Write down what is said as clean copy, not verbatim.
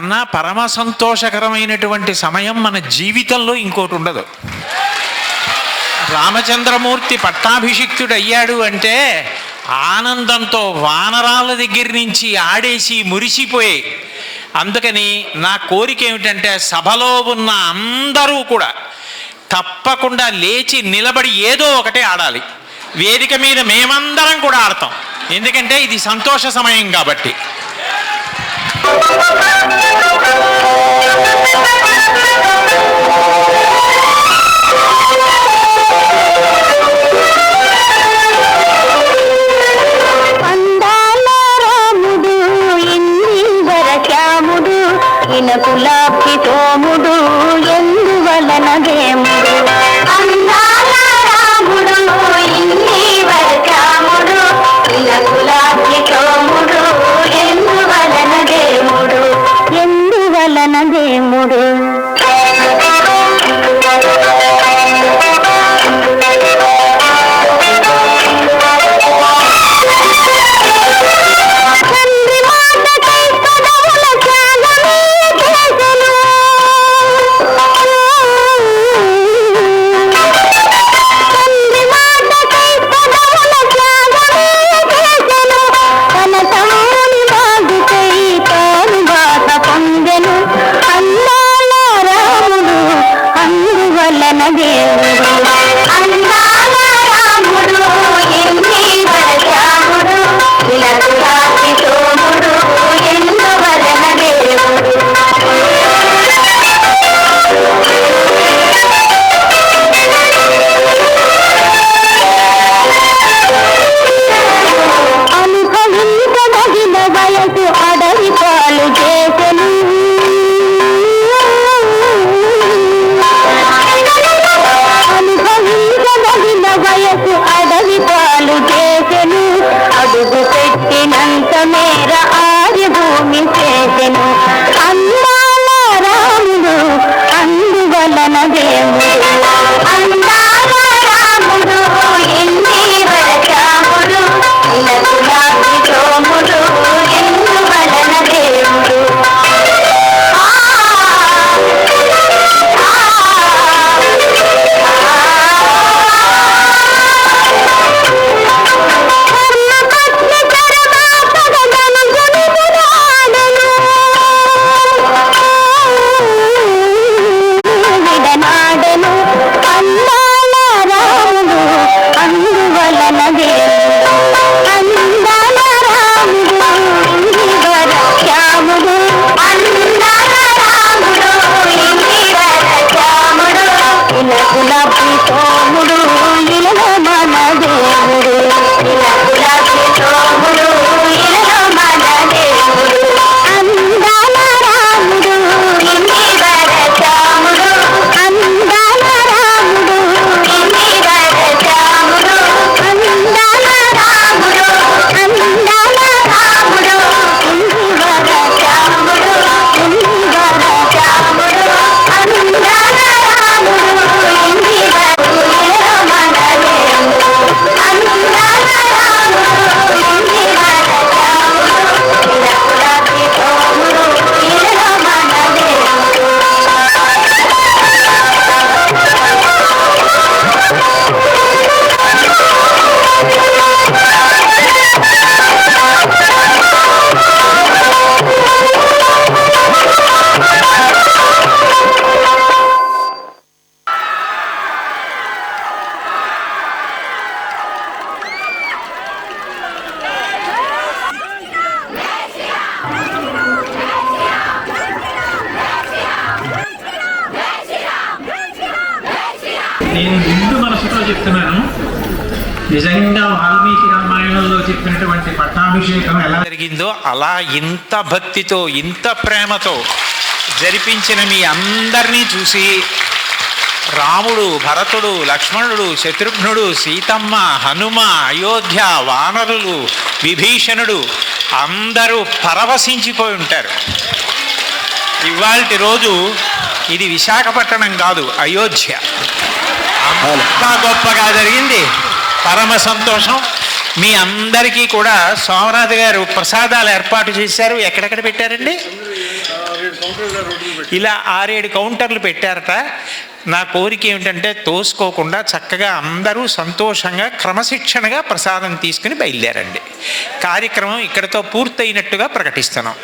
కన్నా పరమ సంతోషకరమైనటువంటి సమయం మన జీవితంలో ఇంకోటి ఉండదు. రామచంద్రమూర్తి పట్టాభిషిక్తుడు అయ్యాడు అంటే ఆనందంతో వానరాల దగ్గర నుంచి ఆడేసి మురిసిపోయి. అందుకని నా కోరిక ఏమిటంటే సభలో ఉన్న అందరూ కూడా తప్పకుండా లేచి నిలబడి ఏదో ఒకటే ఆడాలి. వేదిక మీద మేమందరం కూడా ఆడతాం, ఎందుకంటే ఇది సంతోష సమయం కాబట్టి. కులాబ్ది సోముడు ఎందువలన దేముడు అందాల రాముడు ఇన్ని వరకాముడు కులాబ్ది సోముడు ఎందువలన దేముడు ఎందువలన దేముడు నేను నిండు మనసుతో చెప్తున్నాను, నిజంగా వాల్మీకి రామాయణంలో చెప్పినటువంటి పట్టాభిషేకం ఎలా జరిగిందో అలా ఇంత భక్తితో ఇంత ప్రేమతో జరిపించిన మీ అందరినీ చూసి రాముడు, భరతుడు, లక్ష్మణుడు, శత్రుఘ్నుడు, సీతమ్మ, హనుమ, అయోధ్య, వానరులు, విభీషణుడు అందరూ పరవశించిపోయి ఉంటారు. ఇవాల్టి రోజు ఇది విశాఖపట్నం కాదు, అయోధ్య. అంతా గొప్పగా జరిగింది, పరమ సంతోషం. మీ అందరికీ కూడా సోమనాథ్ గారు ప్రసాదాలు ఏర్పాటు చేశారు. ఎక్కడెక్కడ పెట్టారండి? ఇలా 6-7 కౌంటర్లు పెట్టారట. నా కోరిక ఏమిటంటే తోసుకోకుండా చక్కగా అందరూ సంతోషంగా క్రమశిక్షణగా ప్రసాదం తీసుకుని బయలుదేరండి. కార్యక్రమం ఇక్కడితో పూర్తయినట్టుగా ప్రకటిస్తున్నాం.